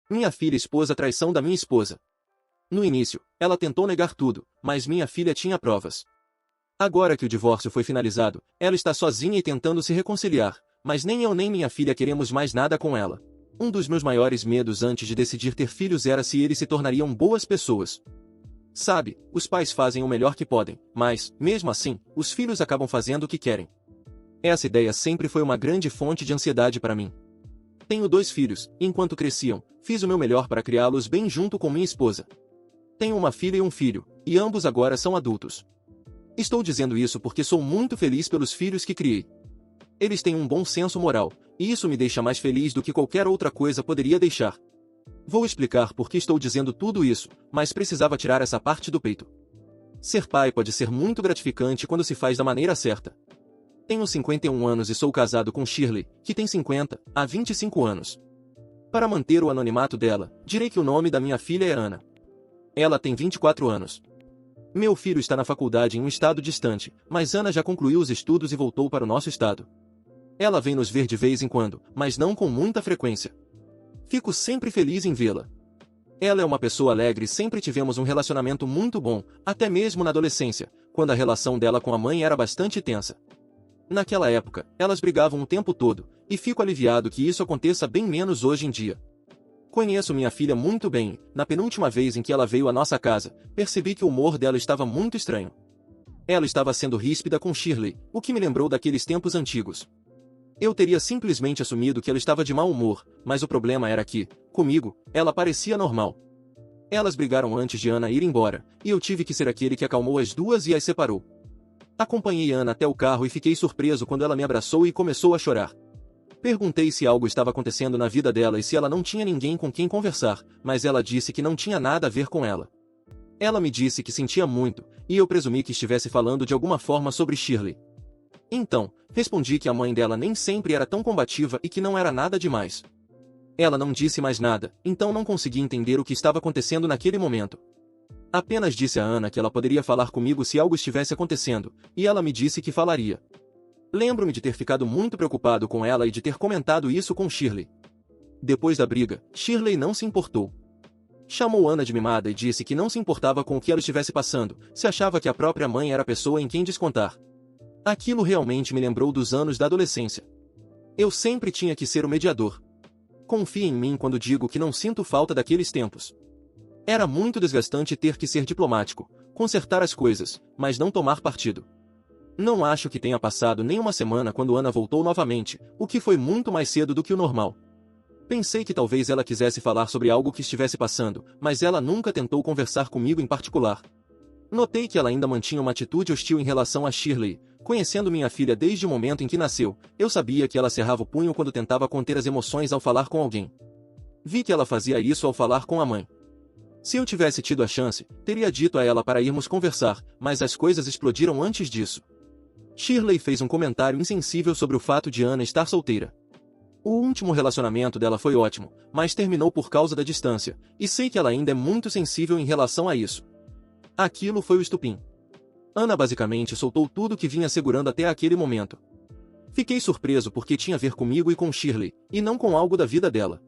Minha filha expôs a traição da minha esposa. No início, ela tentou negar tudo, mas minha filha tinha provas. Agora que o divórcio foi finalizado, ela está sozinha e tentando se reconciliar, mas nem eu nem minha filha queremos mais nada com ela. Um dos meus maiores medos antes de decidir ter filhos era se eles se tornariam boas pessoas. Sabe, os pais fazem o melhor que podem, mas, mesmo assim, os filhos acabam fazendo o que querem. Essa ideia sempre foi uma grande fonte de ansiedade para mim. Tenho 2 filhos, e enquanto cresciam, fiz o meu melhor para criá-los bem junto com minha esposa. Tenho uma filha e um filho, e ambos agora são adultos. Estou dizendo isso porque sou muito feliz pelos filhos que criei. Eles têm um bom senso moral, e isso me deixa mais feliz do que qualquer outra coisa poderia deixar. Vou explicar por que estou dizendo tudo isso, mas precisava tirar essa parte do peito. Ser pai pode ser muito gratificante quando se faz da maneira certa. Tenho 51 anos e sou casado com Shirley, que tem 50, há 25 anos. Para manter o anonimato dela, direi que o nome da minha filha é Ana. Ela tem 24 anos. Meu filho está na faculdade em um estado distante, mas Ana já concluiu os estudos e voltou para o nosso estado. Ela vem nos ver de vez em quando, mas não com muita frequência. Fico sempre feliz em vê-la. Ela é uma pessoa alegre e sempre tivemos um relacionamento muito bom, até mesmo na adolescência, quando a relação dela com a mãe era bastante tensa. Naquela época, elas brigavam o tempo todo, e fico aliviado que isso aconteça bem menos hoje em dia. Conheço minha filha muito bem, na penúltima vez em que ela veio à nossa casa, percebi que o humor dela estava muito estranho. Ela estava sendo ríspida com Shirley, o que me lembrou daqueles tempos antigos. Eu teria simplesmente assumido que ela estava de mau humor, mas o problema era que, comigo, ela parecia normal. Elas brigaram antes de Ana ir embora, e eu tive que ser aquele que acalmou as duas e as separou. Acompanhei Ana até o carro e fiquei surpreso quando ela me abraçou e começou a chorar. Perguntei se algo estava acontecendo na vida dela e se ela não tinha ninguém com quem conversar, mas ela disse que não tinha nada a ver com ela. Ela me disse que sentia muito, e eu presumi que estivesse falando de alguma forma sobre Shirley. Então, respondi que a mãe dela nem sempre era tão combativa e que não era nada demais. Ela não disse mais nada, então não consegui entender o que estava acontecendo naquele momento. Apenas disse a Ana que ela poderia falar comigo se algo estivesse acontecendo, e ela me disse que falaria. Lembro-me de ter ficado muito preocupado com ela e de ter comentado isso com Shirley. Depois da briga, Shirley não se importou. Chamou Ana de mimada e disse que não se importava com o que ela estivesse passando, se achava que a própria mãe era a pessoa em quem descontar. Aquilo realmente me lembrou dos anos da adolescência. Eu sempre tinha que ser o mediador. Confie em mim quando digo que não sinto falta daqueles tempos. Era muito desgastante ter que ser diplomático, consertar as coisas, mas não tomar partido. Não acho que tenha passado nem uma semana quando Ana voltou novamente, o que foi muito mais cedo do que o normal. Pensei que talvez ela quisesse falar sobre algo que estivesse passando, mas ela nunca tentou conversar comigo em particular. Notei que ela ainda mantinha uma atitude hostil em relação a Shirley. Conhecendo minha filha desde o momento em que nasceu, eu sabia que ela cerrava o punho quando tentava conter as emoções ao falar com alguém. Vi que ela fazia isso ao falar com a mãe. Se eu tivesse tido a chance, teria dito a ela para irmos conversar, mas as coisas explodiram antes disso. Shirley fez um comentário insensível sobre o fato de Ana estar solteira. O último relacionamento dela foi ótimo, mas terminou por causa da distância, e sei que ela ainda é muito sensível em relação a isso. Aquilo foi o estupim. Ana basicamente soltou tudo que vinha segurando até aquele momento. Fiquei surpreso porque tinha a ver comigo e com Shirley, e não com algo da vida dela.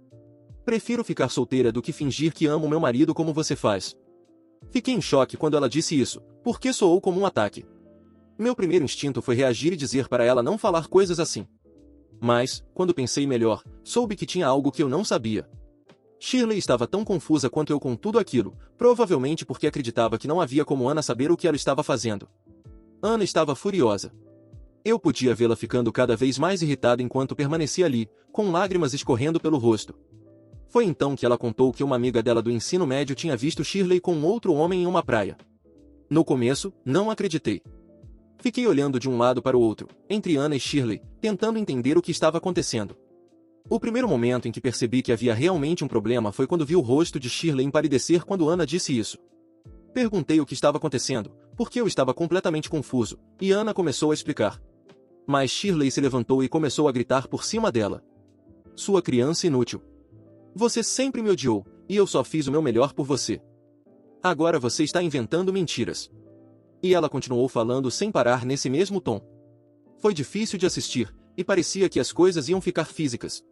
Prefiro ficar solteira do que fingir que amo meu marido como você faz. Fiquei em choque quando ela disse isso, porque soou como um ataque. Meu primeiro instinto foi reagir e dizer para ela não falar coisas assim. Mas, quando pensei melhor, soube que tinha algo que eu não sabia. Shirley estava tão confusa quanto eu com tudo aquilo, provavelmente porque acreditava que não havia como Ana saber o que ela estava fazendo. Ana estava furiosa. Eu podia vê-la ficando cada vez mais irritada enquanto permanecia ali, com lágrimas escorrendo pelo rosto. Foi então que ela contou que uma amiga dela do ensino médio tinha visto Shirley com outro homem em uma praia. No começo, não acreditei. Fiquei olhando de um lado para o outro, entre Ana e Shirley, tentando entender o que estava acontecendo. O primeiro momento em que percebi que havia realmente um problema foi quando vi o rosto de Shirley empalidecer quando Ana disse isso. Perguntei o que estava acontecendo, porque eu estava completamente confuso, e Ana começou a explicar. Mas Shirley se levantou e começou a gritar por cima dela. Sua criança inútil. Você sempre me odiou, e eu só fiz o meu melhor por você. Agora você está inventando mentiras. E ela continuou falando sem parar nesse mesmo tom. Foi difícil de assistir, e parecia que as coisas iam ficar físicas.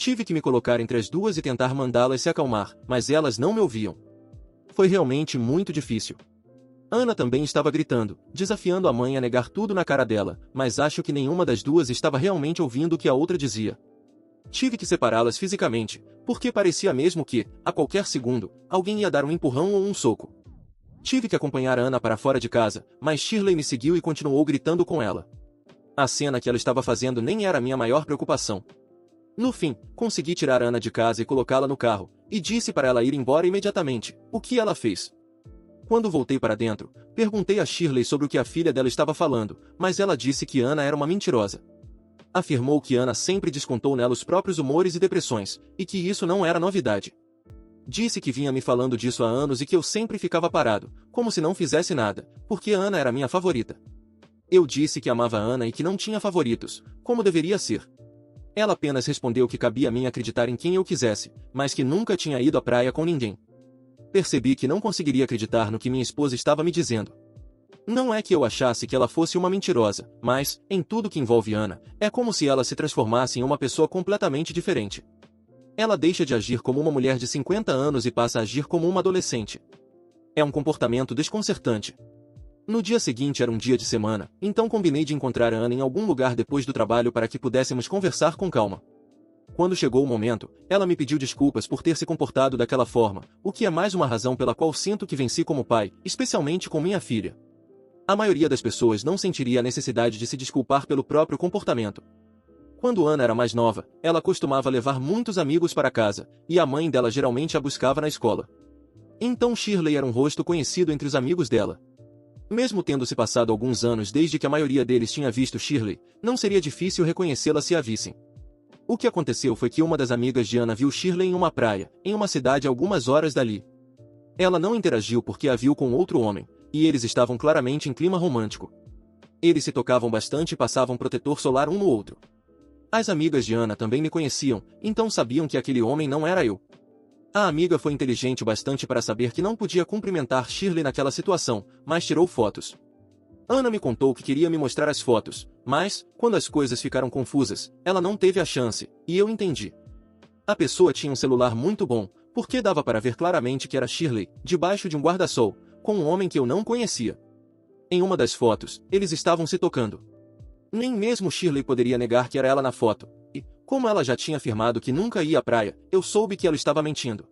Tive que me colocar entre as duas e tentar mandá-las se acalmar, mas elas não me ouviam. Foi realmente muito difícil. Ana também estava gritando, desafiando a mãe a negar tudo na cara dela, mas acho que nenhuma das duas estava realmente ouvindo o que a outra dizia. Tive que separá-las fisicamente, porque parecia mesmo que, a qualquer segundo, alguém ia dar um empurrão ou um soco. Tive que acompanhar a Ana para fora de casa, mas Shirley me seguiu e continuou gritando com ela. A cena que ela estava fazendo nem era a minha maior preocupação. No fim, consegui tirar a Ana de casa e colocá-la no carro, e disse para ela ir embora imediatamente, o que ela fez. Quando voltei para dentro, perguntei a Shirley sobre o que a filha dela estava falando, mas ela disse que Ana era uma mentirosa. Afirmou que Ana sempre descontou nela os próprios humores e depressões, e que isso não era novidade. Disse que vinha me falando disso há anos e que eu sempre ficava parado, como se não fizesse nada, porque a Ana era minha favorita. Eu disse que amava a Ana e que não tinha favoritos, como deveria ser. Ela apenas respondeu que cabia a mim acreditar em quem eu quisesse, mas que nunca tinha ido à praia com ninguém. Percebi que não conseguiria acreditar no que minha esposa estava me dizendo. Não é que eu achasse que ela fosse uma mentirosa, mas, em tudo que envolve Ana, é como se ela se transformasse em uma pessoa completamente diferente. Ela deixa de agir como uma mulher de 50 anos e passa a agir como uma adolescente. É um comportamento desconcertante. No dia seguinte era um dia de semana, então combinei de encontrar a Ana em algum lugar depois do trabalho para que pudéssemos conversar com calma. Quando chegou o momento, ela me pediu desculpas por ter se comportado daquela forma, o que é mais uma razão pela qual sinto que venci como pai, especialmente com minha filha. A maioria das pessoas não sentiria a necessidade de se desculpar pelo próprio comportamento. Quando Ana era mais nova, ela costumava levar muitos amigos para casa, e a mãe dela geralmente a buscava na escola. Então Shirley era um rosto conhecido entre os amigos dela. Mesmo tendo se passado alguns anos desde que a maioria deles tinha visto Shirley, não seria difícil reconhecê-la se a vissem. O que aconteceu foi que uma das amigas de Ana viu Shirley em uma praia, em uma cidade a algumas horas dali. Ela não interagiu porque a viu com outro homem, e eles estavam claramente em clima romântico. Eles se tocavam bastante e passavam protetor solar um no outro. As amigas de Ana também me conheciam, então sabiam que aquele homem não era eu. A amiga foi inteligente o bastante para saber que não podia cumprimentar Shirley naquela situação, mas tirou fotos. Ana me contou que queria me mostrar as fotos, mas, quando as coisas ficaram confusas, ela não teve a chance, e eu entendi. A pessoa tinha um celular muito bom, porque dava para ver claramente que era Shirley, debaixo de um guarda-sol, com um homem que eu não conhecia. Em uma das fotos, eles estavam se tocando. Nem mesmo Shirley poderia negar que era ela na foto, e, como ela já tinha afirmado que nunca ia à praia, eu soube que ela estava mentindo.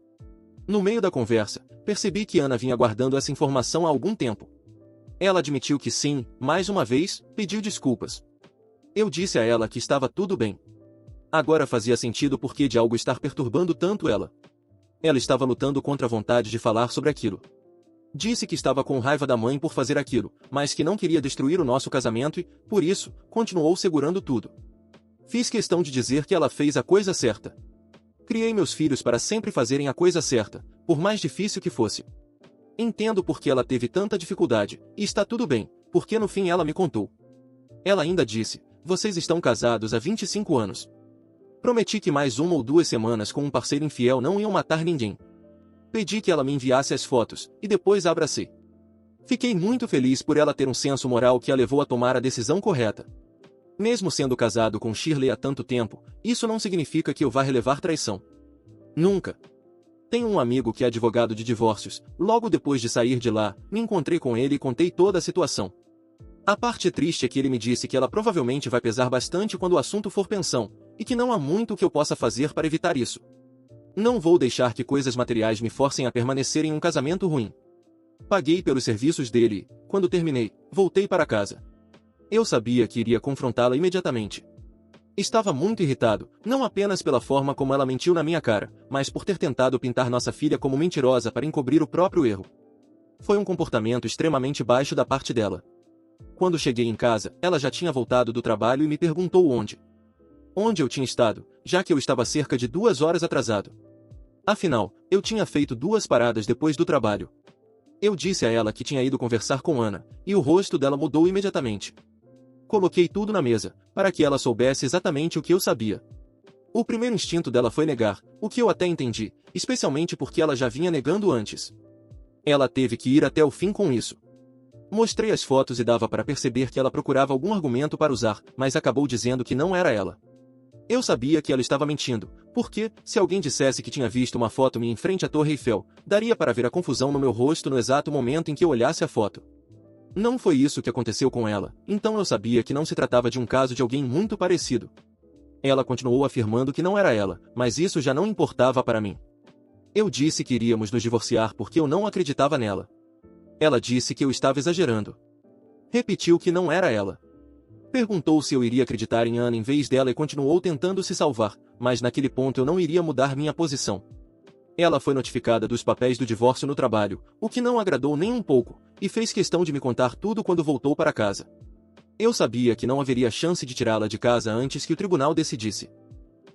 No meio da conversa, percebi que Ana vinha guardando essa informação há algum tempo. Ela admitiu que sim, mais uma vez, pediu desculpas. Eu disse a ela que estava tudo bem. Agora fazia sentido o porquê de algo estar perturbando tanto ela. Ela estava lutando contra a vontade de falar sobre aquilo. Disse que estava com raiva da mãe por fazer aquilo, mas que não queria destruir o nosso casamento e, por isso, continuou segurando tudo. Fiz questão de dizer que ela fez a coisa certa. Criei meus filhos para sempre fazerem a coisa certa, por mais difícil que fosse. Entendo por que ela teve tanta dificuldade, e está tudo bem, porque no fim ela me contou. Ela ainda disse, vocês estão casados há 25 anos. Prometi que mais 1 ou 2 semanas com um parceiro infiel não iam matar ninguém. Pedi que ela me enviasse as fotos, e depois a abracei. Fiquei muito feliz por ela ter um senso moral que a levou a tomar a decisão correta. Mesmo sendo casado com Shirley há tanto tempo, isso não significa que eu vá relevar traição. Nunca. Tenho um amigo que é advogado de divórcios. Logo depois de sair de lá, me encontrei com ele e contei toda a situação. A parte triste é que ele me disse que ela provavelmente vai pesar bastante quando o assunto for pensão, e que não há muito que eu possa fazer para evitar isso. Não vou deixar que coisas materiais me forcem a permanecer em um casamento ruim. Paguei pelos serviços dele e, quando terminei, voltei para casa. Eu sabia que iria confrontá-la imediatamente. Estava muito irritado, não apenas pela forma como ela mentiu na minha cara, mas por ter tentado pintar nossa filha como mentirosa para encobrir o próprio erro. Foi um comportamento extremamente baixo da parte dela. Quando cheguei em casa, ela já tinha voltado do trabalho e me perguntou onde eu tinha estado, já que eu estava cerca de 2 horas atrasado. Afinal, eu tinha feito 2 paradas depois do trabalho. Eu disse a ela que tinha ido conversar com Ana, e o rosto dela mudou imediatamente. Coloquei tudo na mesa, para que ela soubesse exatamente o que eu sabia. O primeiro instinto dela foi negar, o que eu até entendi, especialmente porque ela já vinha negando antes. Ela teve que ir até o fim com isso. Mostrei as fotos e dava para perceber que ela procurava algum argumento para usar, mas acabou dizendo que não era ela. Eu sabia que ela estava mentindo, porque, se alguém dissesse que tinha visto uma foto minha em frente à Torre Eiffel, daria para ver a confusão no meu rosto no exato momento em que eu olhasse a foto. Não foi isso que aconteceu com ela, então eu sabia que não se tratava de um caso de alguém muito parecido. Ela continuou afirmando que não era ela, mas isso já não importava para mim. Eu disse que iríamos nos divorciar porque eu não acreditava nela. Ela disse que eu estava exagerando. Repetiu que não era ela. Perguntou se eu iria acreditar em Ana em vez dela e continuou tentando se salvar, mas naquele ponto eu não iria mudar minha posição. Ela foi notificada dos papéis do divórcio no trabalho, o que não agradou nem um pouco, e fez questão de me contar tudo quando voltou para casa. Eu sabia que não haveria chance de tirá-la de casa antes que o tribunal decidisse.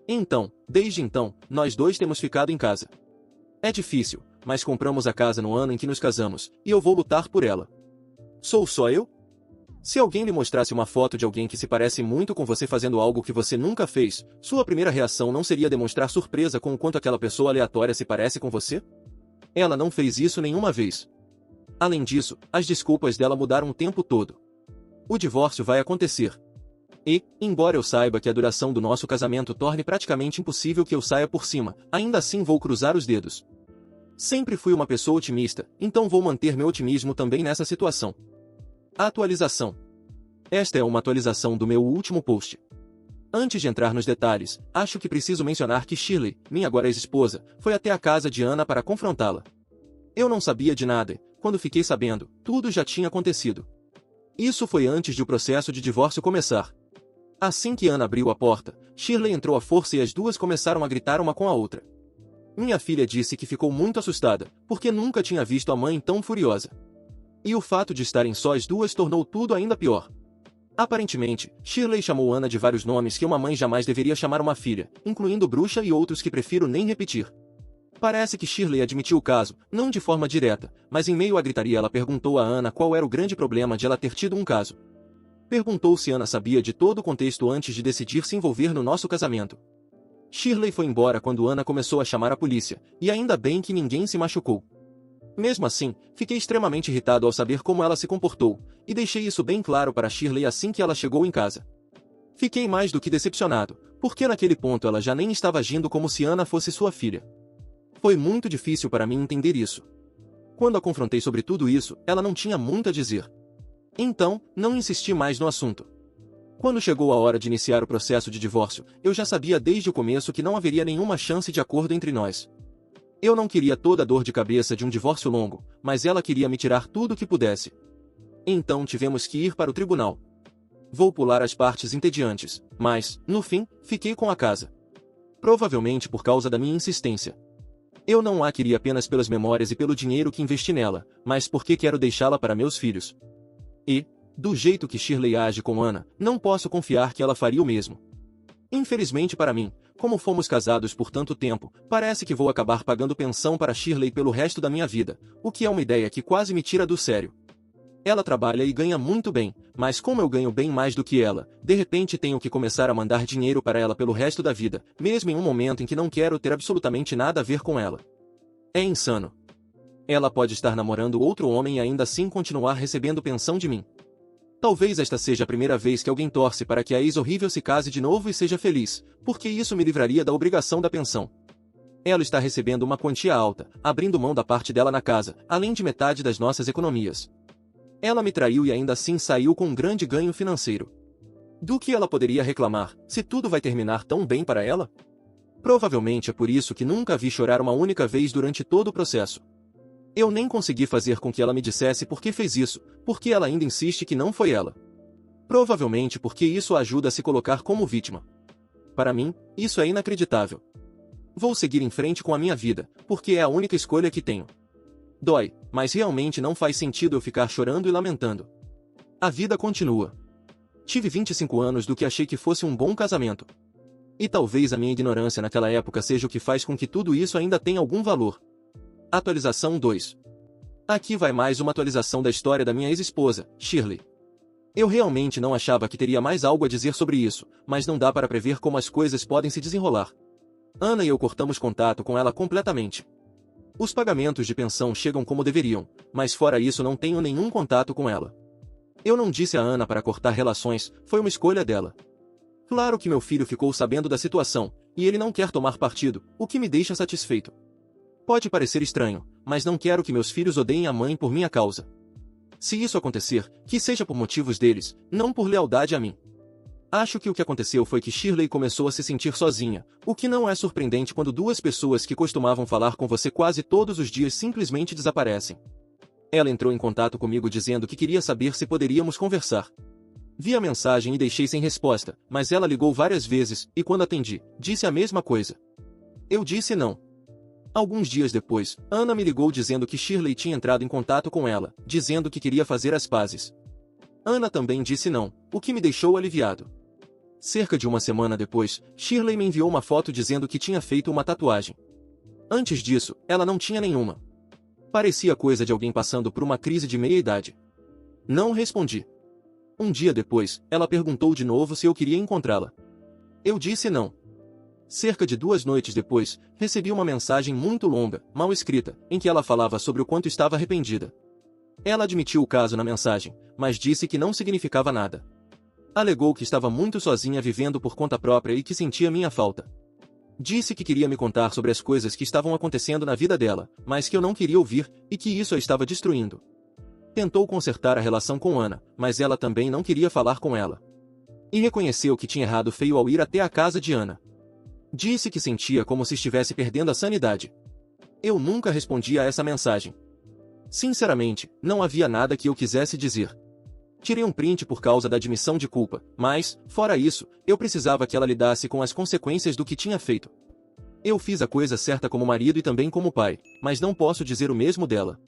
Então, desde então, nós dois temos ficado em casa. É difícil, mas compramos a casa no ano em que nos casamos, e eu vou lutar por ela. Sou só eu? Se alguém lhe mostrasse uma foto de alguém que se parece muito com você fazendo algo que você nunca fez, sua primeira reação não seria demonstrar surpresa com o quanto aquela pessoa aleatória se parece com você? Ela não fez isso nenhuma vez. Além disso, as desculpas dela mudaram o tempo todo. O divórcio vai acontecer. E, embora eu saiba que a duração do nosso casamento torne praticamente impossível que eu saia por cima, ainda assim vou cruzar os dedos. Sempre fui uma pessoa otimista, então vou manter meu otimismo também nessa situação. Atualização. Esta é uma atualização do meu último post. Antes de entrar nos detalhes, acho que preciso mencionar que Shirley, minha agora ex-esposa, foi até a casa de Ana para confrontá-la. Eu não sabia de nada, e, quando fiquei sabendo, tudo já tinha acontecido. Isso foi antes de o processo de divórcio começar. Assim que Ana abriu a porta, Shirley entrou à força e as duas começaram a gritar uma com a outra. Minha filha disse que ficou muito assustada, porque nunca tinha visto a mãe tão furiosa. E o fato de estarem só as duas tornou tudo ainda pior. Aparentemente, Shirley chamou Ana de vários nomes que uma mãe jamais deveria chamar uma filha, incluindo bruxa e outros que prefiro nem repetir. Parece que Shirley admitiu o caso, não de forma direta, mas em meio à gritaria ela perguntou a Ana qual era o grande problema de ela ter tido um caso. Perguntou se Ana sabia de todo o contexto antes de decidir se envolver no nosso casamento. Shirley foi embora quando Ana começou a chamar a polícia, e ainda bem que ninguém se machucou. Mesmo assim, fiquei extremamente irritado ao saber como ela se comportou, e deixei isso bem claro para Shirley assim que ela chegou em casa. Fiquei mais do que decepcionado, porque naquele ponto ela já nem estava agindo como se Ana fosse sua filha. Foi muito difícil para mim entender isso. Quando a confrontei sobre tudo isso, ela não tinha muito a dizer. Então, não insisti mais no assunto. Quando chegou a hora de iniciar o processo de divórcio, eu já sabia desde o começo que não haveria nenhuma chance de acordo entre nós. Eu não queria toda a dor de cabeça de um divórcio longo, mas ela queria me tirar tudo o que pudesse. Então tivemos que ir para o tribunal. Vou pular as partes entediantes, mas, no fim, fiquei com a casa. Provavelmente por causa da minha insistência. Eu não a queria apenas pelas memórias e pelo dinheiro que investi nela, mas porque quero deixá-la para meus filhos. E, do jeito que Shirley age com Ana, não posso confiar que ela faria o mesmo. Infelizmente para mim, como fomos casados por tanto tempo, parece que vou acabar pagando pensão para Shirley pelo resto da minha vida, o que é uma ideia que quase me tira do sério. Ela trabalha e ganha muito bem, mas como eu ganho bem mais do que ela, de repente tenho que começar a mandar dinheiro para ela pelo resto da vida, mesmo em um momento em que não quero ter absolutamente nada a ver com ela. É insano. Ela pode estar namorando outro homem e ainda assim continuar recebendo pensão de mim. Talvez esta seja a primeira vez que alguém torce para que a ex-horrível se case de novo e seja feliz, porque isso me livraria da obrigação da pensão. Ela está recebendo uma quantia alta, abrindo mão da parte dela na casa, além de metade das nossas economias. Ela me traiu e ainda assim saiu com um grande ganho financeiro. Do que ela poderia reclamar, se tudo vai terminar tão bem para ela? Provavelmente é por isso que nunca a vi chorar uma única vez durante todo o processo. Eu nem consegui fazer com que ela me dissesse por que fez isso, porque ela ainda insiste que não foi ela. Provavelmente porque isso a ajuda a se colocar como vítima. Para mim, isso é inacreditável. Vou seguir em frente com a minha vida, porque é a única escolha que tenho. Dói, mas realmente não faz sentido eu ficar chorando e lamentando. A vida continua. Tive 25 anos do que achei que fosse um bom casamento. E talvez a minha ignorância naquela época seja o que faz com que tudo isso ainda tenha algum valor. Atualização 2. Aqui vai mais uma atualização da história da minha ex-esposa, Shirley. Eu realmente não achava que teria mais algo a dizer sobre isso, mas não dá para prever como as coisas podem se desenrolar. Ana e eu cortamos contato com ela completamente. Os pagamentos de pensão chegam como deveriam, mas fora isso não tenho nenhum contato com ela. Eu não disse a Ana para cortar relações, foi uma escolha dela. Claro que meu filho ficou sabendo da situação, e ele não quer tomar partido, o que me deixa satisfeito. Pode parecer estranho, mas não quero que meus filhos odeiem a mãe por minha causa. Se isso acontecer, que seja por motivos deles, não por lealdade a mim. Acho que o que aconteceu foi que Shirley começou a se sentir sozinha, o que não é surpreendente quando duas pessoas que costumavam falar com você quase todos os dias simplesmente desaparecem. Ela entrou em contato comigo dizendo que queria saber se poderíamos conversar. Vi a mensagem e deixei sem resposta, mas ela ligou várias vezes, e quando atendi, disse a mesma coisa. Eu disse não. Alguns dias depois, Ana me ligou dizendo que Shirley tinha entrado em contato com ela, dizendo que queria fazer as pazes. Ana também disse não, o que me deixou aliviado. Cerca de uma semana depois, Shirley me enviou uma foto dizendo que tinha feito uma tatuagem. Antes disso, ela não tinha nenhuma. Parecia coisa de alguém passando por uma crise de meia-idade. Não respondi. Um dia depois, ela perguntou de novo se eu queria encontrá-la. Eu disse não. Cerca de 2 noites depois, recebi uma mensagem muito longa, mal escrita, em que ela falava sobre o quanto estava arrependida. Ela admitiu o caso na mensagem, mas disse que não significava nada. Alegou que estava muito sozinha vivendo por conta própria e que sentia minha falta. Disse que queria me contar sobre as coisas que estavam acontecendo na vida dela, mas que eu não queria ouvir, e que isso a estava destruindo. Tentou consertar a relação com Ana, mas ela também não queria falar com ela. E reconheceu que tinha errado feio ao ir até a casa de Ana. Disse que sentia como se estivesse perdendo a sanidade. Eu nunca respondi a essa mensagem. Sinceramente, não havia nada que eu quisesse dizer. Tirei um print por causa da admissão de culpa, mas, fora isso, eu precisava que ela lidasse com as consequências do que tinha feito. Eu fiz a coisa certa como marido e também como pai, mas não posso dizer o mesmo dela.